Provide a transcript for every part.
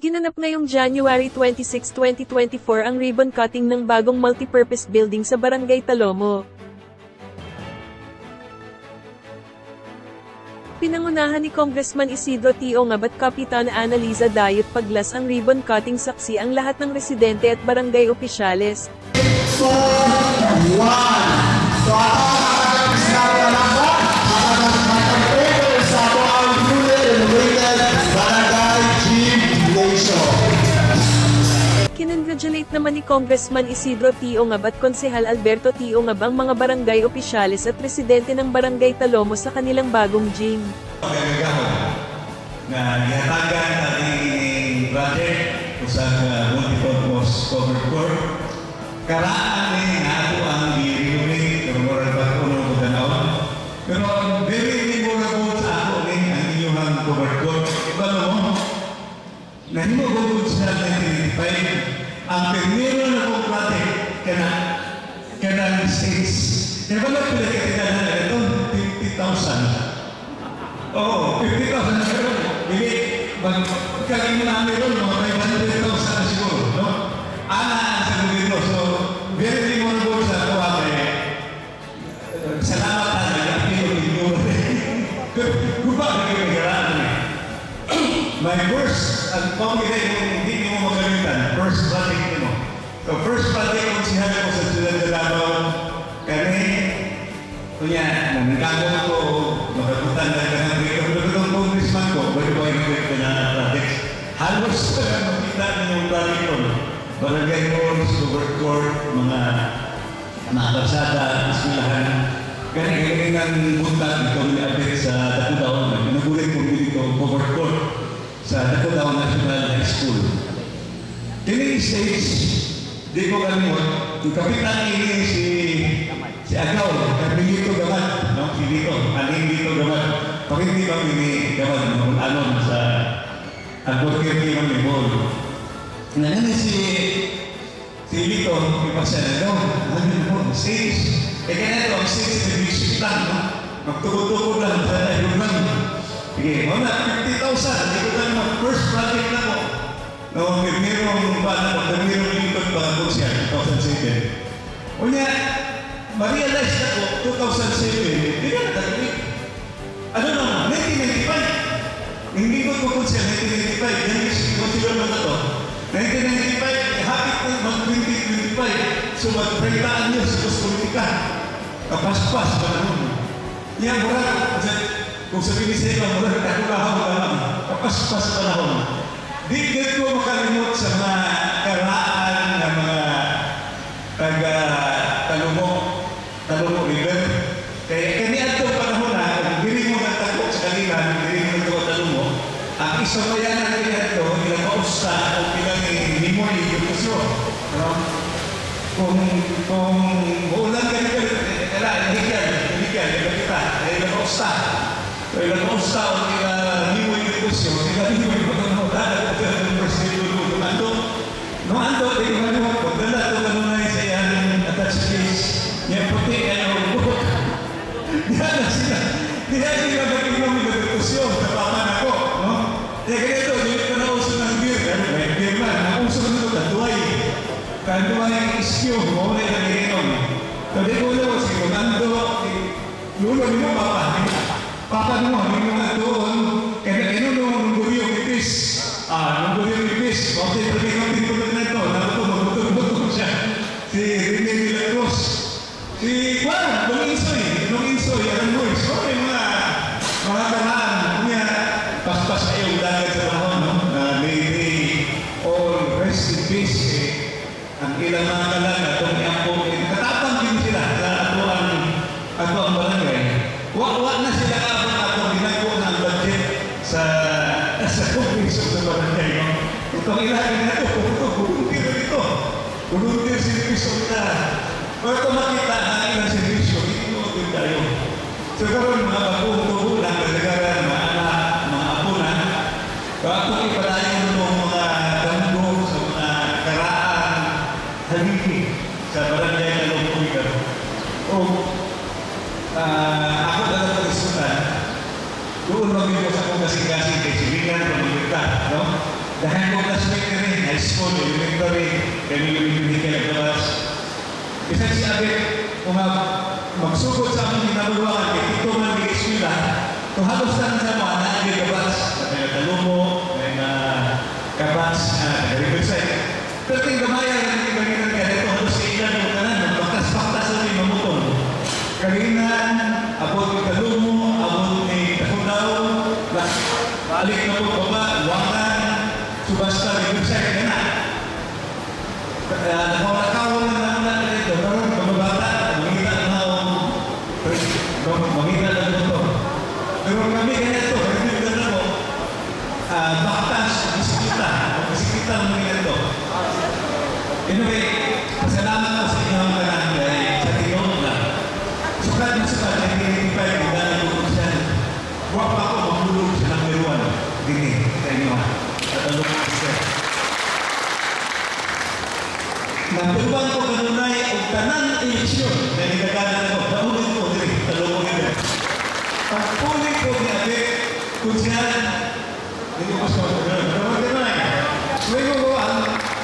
Ginanap ngayong January 26, 2024 ang ribbon cutting ng bagong multipurpose building sa Barangay Talomo. Pinangunahan ni Congressman Isidro T.Ongab at Kapitana Annaliza Dayot Paglas ang ribbon cutting, saksi ang lahat ng residente at barangay opisyales. Kinongratulate naman ni Congressman Isidro T.Ongab at Konsehal Alberto T.Ongab ang mga barangay opisyales at presidente ng Barangay Talomo sa kanilang bagong gym. Na ihatagan ating project usang multipurpose covered court. Karaan nga ako ang i-renovate ng moral pagpuno ko ganaon. Pero very memorable sa ako ang inyong covered court. Iba mo, nahimo ko sa 1995, ang primero na kong project kanang states. Kaya ba lang pala katinan na ito? 50,000. Oo, 50,000 na pero hindi, magkaling namin ron, mga 500,000 na siguro, no? Ana sa gobyerno. So, very memorable sa ako salamat na nag-apilo ninyo. Guba na kayo nagkaraan. My first, ang pamilya hindi mo magalitan, first project mo. So, first project kung siya ko sa Ciudad de Davao, kami, kunya, nanagagawin ko, makabutan na kanang itong congressman ko, bali ko yung kwento na project. Halos makita niyo yung project ko. Barangay malls, covered court, mga kalsada, eskwelahan. Kaya ng punta dito ni Abet sa Dakudaw, nagulit ko dito covered court sa Dakudaw National High School. Tining stage, di ko kalimot, yung kapitan ini si Agaw, kami dito gawad, no? Si dito, aning dito gawad. Pakindi ba ini gawad, anon sa advocate ng Libol. Nangyari si Lito, ipasya na daw, ano stage. Kaya ito, ang stage na basic lang, no? Magtukod-tukod lang sa tayo lang. Sige, wala, 50,000. Hindi ko tayo first project na ko. No, merong lingkod pa ako siya, 2007. O niya, ma-realize na ko, 2007, hindi na tagalit. Ano naman, 1995. Hindi ko po siya, 1995. Yan is, consider mo na to. 1995, hapit na mag-2025. So, mag-30 niyo sa politika. Kapaspas pa naman. Yan, mura, kung sabihin siya, mura, kakulahaw ka lang. Kapaspas pa naman. Di ko makalimot sa mga karaan ng mga taga-Talomo River. Kaya kaniad itong panahon na, hindi mo nagtakot sa kanila, hindi mo nagtakot Talomo, ang isang bayanan kaniad ito, ilang kausta o ilang limoy yung kusyo. Kung uulan ka nila, ilang kausta. So ilang kausta o ilang limoy yung kusyo, ilang limoy yung no ando di mana ko dala to kanunay sa yan attached case niya puti ano bukod diyan sila magiging magdiskusyon sa paman ako no kaya ganito dili ko na uso ng beer may beer man ang uso nito kanduay iskyo mo na inom kasi ko na si Ronaldo lulo ni mo papa mo ni mo doon kaya ino nung guriyo kipis nung guriyo kipis okay pwede ko si Rene Milagros, si Juan, nung insoy, ang boys, okay mga karaan, niya, paspas kayo dahil sa panahon, no? May all rest in peace, ang ilang mga kalaga, itong iangkong, katapang din sila sa ato ang barangay. Wak na sila kapag ato, ginagawa na ang budget sa kongreso sa barangay, no? Itong ilagin na ito, volunteer service na. Para makita na ilang servisyo, hindi mo din tayo. So karoon mga bagong tubo na kalagaran, mga anak, mga apo na. Kapag ipalayo mo mga damgo sa mga karaan, haligi sa barangay na lumuligan. O, ako na lang pag-isutan, doon mag-ibos ako kasi kay Sibigan, pag-ibigta, no? Dahil ko kasi high school, elementary, kami yung nagkabas. Isa si Abet, kung magsugod sa aming kinabuluan, kaya ito man may eskwila, kung halos lang sa mga nagkabas, may nagtalumo, may nagkabas, nagkabas, pero yung gamayan na nagkabas kaya ito halos sa ilan ng kanan, baktas-baktas na may mamutong. Kaginan, abot yung talumo, abot yung takudaw, balik na po baba, wangan, subasta, nagkabas, kaya nakawal na naman ito, pero pababata, makita na makita na ito. Pero kami ganito, kami ganito, baktas, bisikleta ang mga ito. Anyway, pasalamat ko sa inyo ang barangay sa tinong na. Sukat na sukat, 1985, yung dahil ko siya. Huwag pa ako mamulog sa number 1. Dini, sa inyo. At ano ko siya. Napilwan ko kanunay ang tanang eleksyon na nagagalan ako. Naulit ko din, talong ko din. Pagpulit ko ni Abet, kung siya, hindi ko sa mga ganun. Pero magkanay, ngayon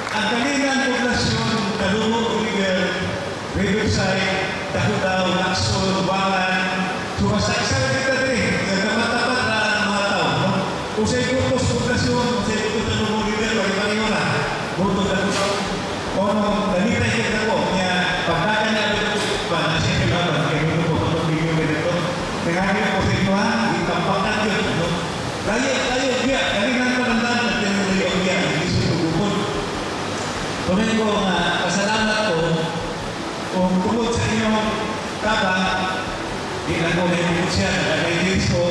ang kanilang poblasyon, Talungo, Oliver, Riverside, Tahudaw, Lacson, Bangan, sumasa-isa na kita din. Nagkamatapat na ang mga tao. Kung sa'yo putos poblasyon, kung sa'yo putos Talungo, Oliver, pag-ipaningo na, buto na puso. Ono, nalitay kita ko, kaya pagdakan na ito pa, na siya kailangan, kaya ito po pag-bigyan ko nito. Nangangin po sa inyo ha, itampakan yun. Tayo, biya, kanilang palandan at tinuli ang biya, hindi susugupon. Tumin ko nga, pasalamat ko, kung tungkol sa inyong tabang, di lang ko nahimukot siya, nakailis ko,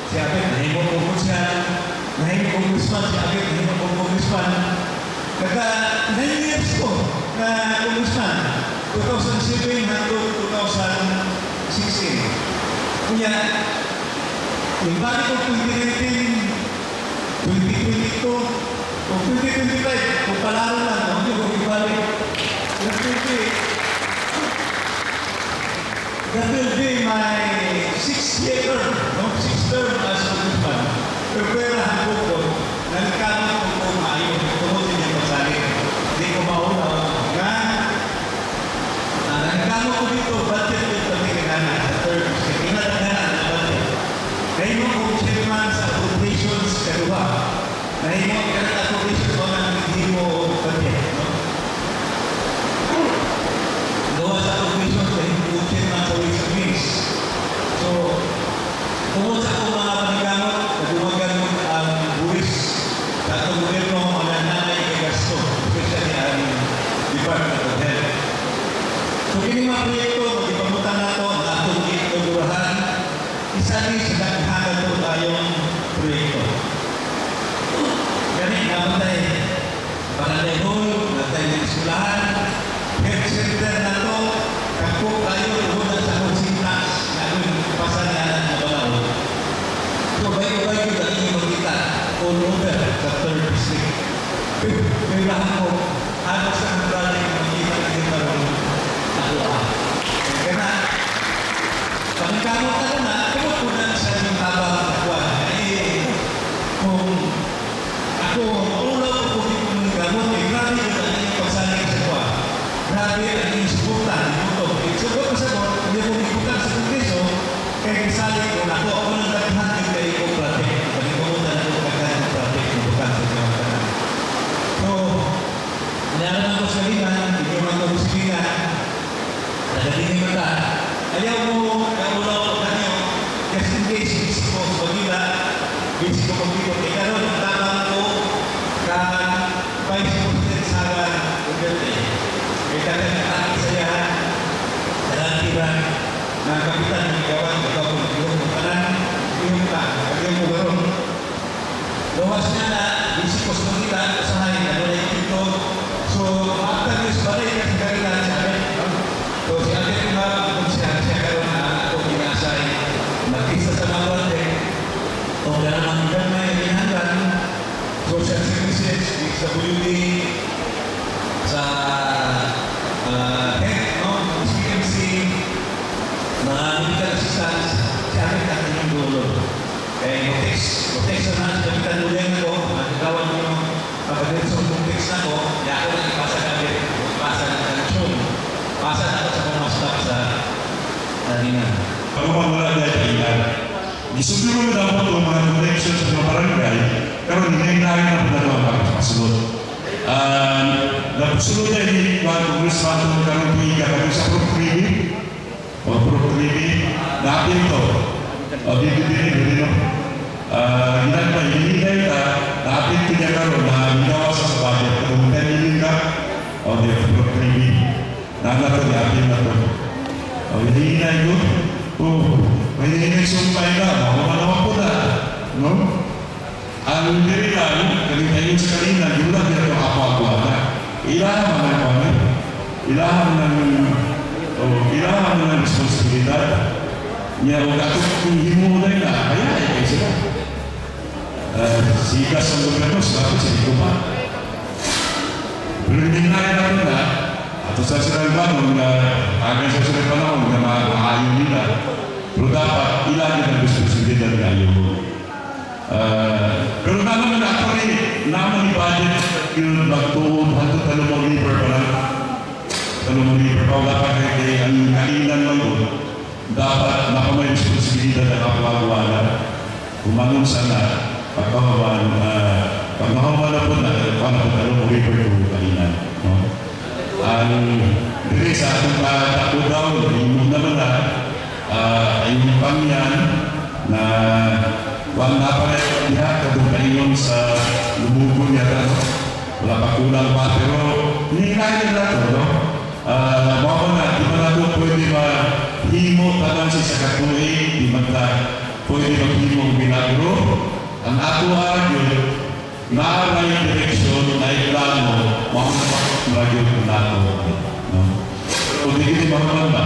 si Abet, nahimukot siya, nahimukot Guzman, si Abet, nahimukot Guzman. Kaya 9 years ko na Guzman, 2007 hanggang 2016. Kaya, yung balik ko 2019, 2022, o 2025, kung palaro lang, hindi ko ibalik. That will be my 6th year term, no? 6th term as Guzman. Pero perahan ko, nagkamot ko po maayon, tumutin niya pasali. Hindi ko mauna. Nga, nagkamot ko dito, budget ko pagkakanan sa term. Kinalaganan na budget. Dahil mo kung chairman sa appropriations, karuha. Dahil mo kaya appropriations mo na hindi mo budget. Gawa sa appropriations, dahil mo chairman sa ways and means. So, tungkol sa akong mga panigamot, nagumagan mo ang buwis sa itong gobyerno ang nanay kay gasto, especially ang Department of Health. So, kini mga proyekto, mag-ipamutan na ito, ang atong inogurahan, isa rin sa naghagal po tayong proyekto. Ganit naman tayo, Barangay Hall, natay ng eskwelahan, health center na ito, kakpo tayo, tuhunan sa konsintas, na kung pasanyanan na balaw. So, bayo-bayo na inyong magkita, all over sa 3rd district. May lahat ko, halos sa nagraling magkita na yung parang nakuha. Kaya na, pagkamot na na, tumutunan sa yung habang nakuha. Kung ako, maulaw ko kung dito ng gamot, grabe yun ang inyong pagsaling sa kuha. Grabe ang inyong subutan, ito. Sugot ko sa kuha, hindi ako ikutan sa kongreso, kaya kasaling ko na ako nang daghan yung kay ko project. Pagkamutan ko daghan yung project yung bukan sa mga kanan. So, nalaman ko sa liman, hindi man ko sa liman, nagalinig mo ta. Ayaw mo, kaulaw ko kanyo, just in case, busy ko sa Manila, busy ko pag-ibot. Ikaroon, ang tabang ko, ka Vice President Sara Duterte. Kaya talagang saya, dalang ng kapitan ng Igawan, ikaw kung nag-iwan mo kanan, yung ka, kagyan mo garon. Luwas niya na, busy ko sa Manila, usahay, ano na yung ito. So, after this, balay ka sa karilan sa amin. So, si Abet nga, kung siya karoon na ako pinasay, mag-isa sa mga wante, o gano'n ang ilan may hinahan, social services, XWD, sa health, no? CMC, mga medical assistance, si Abet natin yung dulo. Kaya yung text na natin, kapitan ulit ko, magagawa nyo, kapatid sa text office na ko, kaya ako nang ipasa kami, ipasa ng transyon. Pasa na ako sa mga staff sa Talinan. Pagkaman wala dahil kailan. Gisuguro mo dapat itong mga connection sa mga barangay, pero hindi na rin na pinagawa para pasunod. Napasunod na hindi mga congressman ng karang tuwiga kami sa Proclivi. O Proclivi, natin ito. O bibili no? Ilan pa, hindi na ito, natin ito niya karoon na ginawa sa budget. Kung 10 million ka, o di Proclivi. Nanato, natin na ito. O hindi na ito. May sumpay na, mga naman po na. No? Ang diri lang, kalintayin sa kanina, yun lang yung ako-ako na. Ilahan ng kami. Ilahan ng responsibilidad. Niya, huwag ako kung himuday na, kaya ay kayo sila. Sigas ang gobyerno, sabi sa ito pa. Pero hindi na natin na, at sa silang banong na, agang sa silang panahon na maayon nila, pero dapat ilahin ang responsibilidad kayo. Pero naman ako rin, naman ni budget yung magtuod hanggang Talumong River pa lang. Talumong River pa, wala pa kayo ang kainan lang doon. Dapat nakamay responsibilidad na kapag-wala. Kumangon sana, pagkahawan na po na, paano po Talumong River yung kainan. Ang dili sa atong tako daw, yung naman na, ay yung pangyan na wala na pala niya, kadungkaingon sa lumugo niya, wala pa kulang pa, pero hinihinayin nila ito, no? Mga na, di ba na ito pwede mahimo talang sa katuig, di ba na pwede maghimo binagro, ang ato yun, naray direksyon na iklamo, mga magagyo na ito, no? Kung hindi ba naman ba?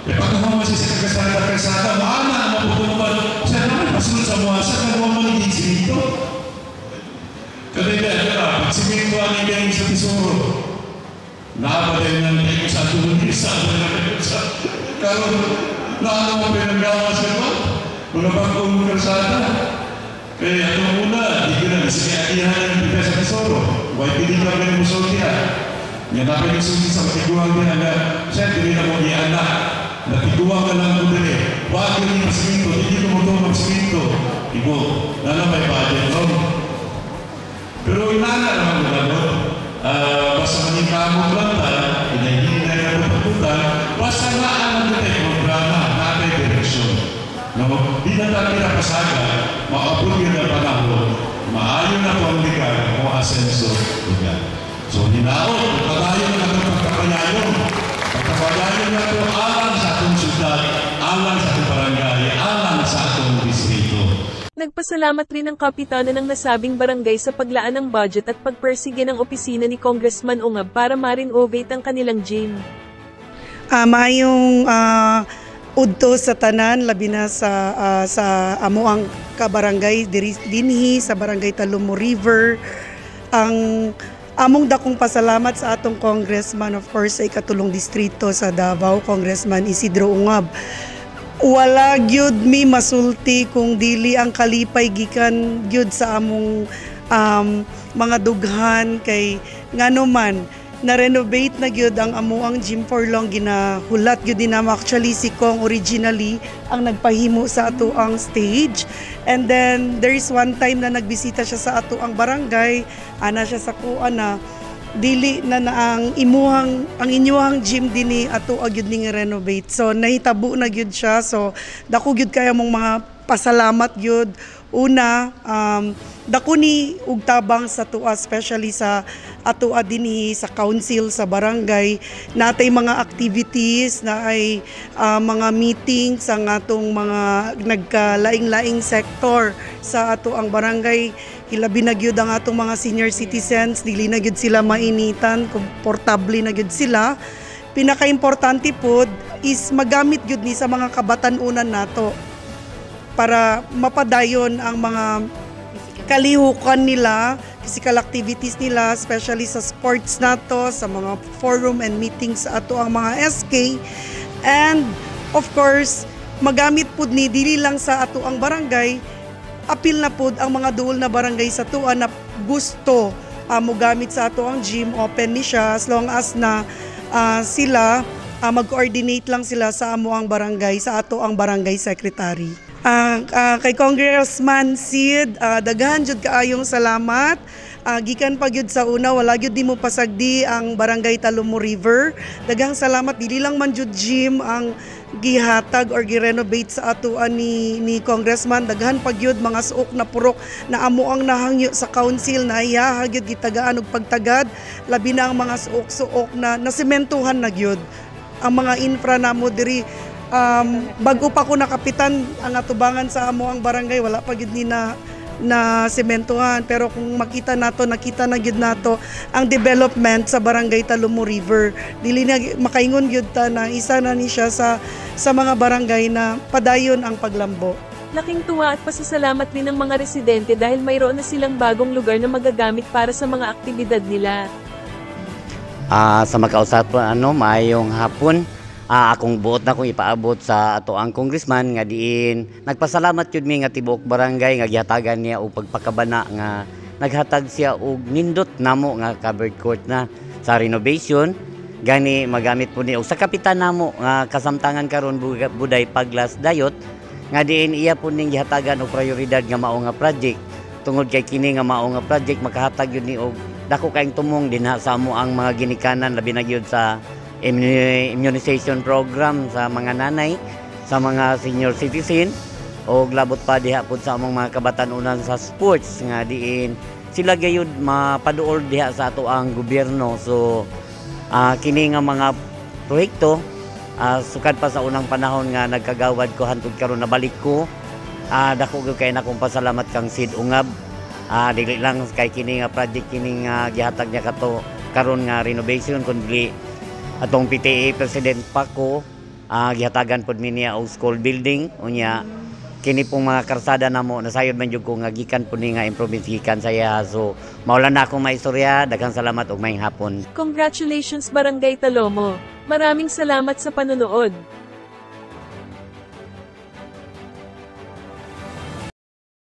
E pagkakawa siya sa kasada, maana ang maputunuman. Siya naman, masunod sa mga sa kagawa maniging simento. Kadaya, pag simento ang ibigay sa tesoro, nakapatay ng tayo sa tulis, karon naano mo pinagawa sa iba? Mga bagong kasada. Kaya ito muna, di ko na, sige, akihan ng ibigay sa tesoro. Huwag piling ka rin mo sulti yan namin yung sulti sa matiguang din na siya, hindi na mo anak. Natiguang ka lang kung dali. Huwag yun yung siminto, hindi ko mo ito mag-siminto. Ibo, may budget no? Pero inana naman mo gano'n. Basta maningkamot lang hindi na yung pagputan, basta naan ang dito programa, natin direksyon. No? Di na tayo napasaga, maabot yun ang panahon, maayon na po ang ligar o asenso lugar. So, hinaot, pagkakayon na ito pagkakayayon. Pagkakayayon na ito alang sa atong syudad, alang sa atong barangay, alang sa atong distrito. Nagpasalamat rin ang kapitana ng nasabing barangay sa paglaan ng budget at pagpersige ng opisina ni Congressman Ungab para ma-renovate ang kanilang gym. Maayong udto sa tanan, labi na sa amuang kabarangay, dinhi sa barangay Talumong River. Ang among dakong pasalamat sa atong congressman, of course, sa ikatulong distrito sa Davao, Congressman Isidro Ungab. Wala gyud mi masulti kung dili ang kalipay gikan gyud sa among mga dughan kay ngano man na-renovate na gyud ang amuang gym for long, ginahulat gyud dinamo. Actually si Kong originally ang nagpahimo sa ato ang stage, and then there is one time na nagbisita siya sa ato ang barangay, ana siya sa kuan na dili na ang inyuhang gym dinhi ato gyud ning renovate. So nahitabo na gyud siya, so dako gyud kaya mong mga pasalamat gyud. Una, dako ni ug tabang sa tuwa, especially sa atoa dinhi sa council sa barangay, natay mga activities na ay mga meetings ang atong mga nagkalaing-laing sector sa ato ang barangay. Hilabi na gyud ang atong mga senior citizens, dili na gyud sila mainitan, komportable na gyud sila. Pinaka-importante pod is magamit gyud ni sa mga kabatan-unan nato para mapadayon ang mga kalihukan nila, physical activities nila, especially sa sports nato, sa mga forum and meetings sa ato ang mga SK. And of course, magamit pud ni dili lang sa ato ang barangay, apil na pud ang mga duol na barangay sa tuwa na gusto mogamit sa ato ang gym, open ni siya as long as na sila mag-coordinate lang sila sa amo ang barangay, sa ato ang barangay secretary. Kay Congressman Sid, daghan jud kaayong salamat. Gikan pa gyud sa una, wala gyud di mo pasagdi ang barangay Talomo River. Daghang salamat, dili lang man jud gym ang gihatag or gi-renovate sa atuan ni Congressman. Daghan pa gyud mga suok na purok na amo ang nahangyo sa council na iya gyud gitagaan og pagtagad, labi na ang mga suok-suok na nasementuhan na gyud ang mga infra namo diri. Bago pa ko nakapitan ang atubangan sa amo ang barangay, wala pa gyud ni na sementuhan, pero kung nakita na gyud nato ang development sa barangay Talomo River, dili na makaingon gyud ta na isa na ni siya sa mga barangay na padayon ang paglambo. Laking tuwa at pasasalamat din ng mga residente dahil mayroon na silang bagong lugar na magagamit para sa mga aktibidad nila. Sa makausap maayong hapon. Akong buot na kong ipaabot sa ato ang congressman nga diin nagpasalamat yun mi nga tibuok barangay nga gihatagan niya og pagpakabana nga naghatag siya og nindot namo nga covered court na sa renovation gani magamit po ni og sa kapitan namo nga kasamtangan karon buday Paglas Dayot nga diin iya po ning gihatagan og prioridad nga mao nga project tungod kay kini nga mao nga project makahatag yun ni og dako kaayong tumong dinha sa amo ang mga ginikanan labi na gyud sa immunization program sa mga nanay, sa mga senior citizen o labot pa diha po sa among mga kabatan-unan sa sports nga diin sila gayud mapaduol diha sa ato ang gobyerno. So kini nga mga proyekto sukad pa sa unang panahon nga nagkagawad ko hantod karon nabalik ko. Dako gyud kay nakong pasalamat kang Sid Ungab. Dili lang kay kini nga project kini nga gihatag niya karon nga renovation kundi atong PTA President Paco gihatagan pod mi niya og school building unya kini pong mga karsada namo nasayod man jud ko nga gikan pod ni nga improvement gikan saya. So maulan na akong maistorya, daghang salamat og maayong hapon. Congratulations Barangay Talomo. Maraming salamat sa panonood.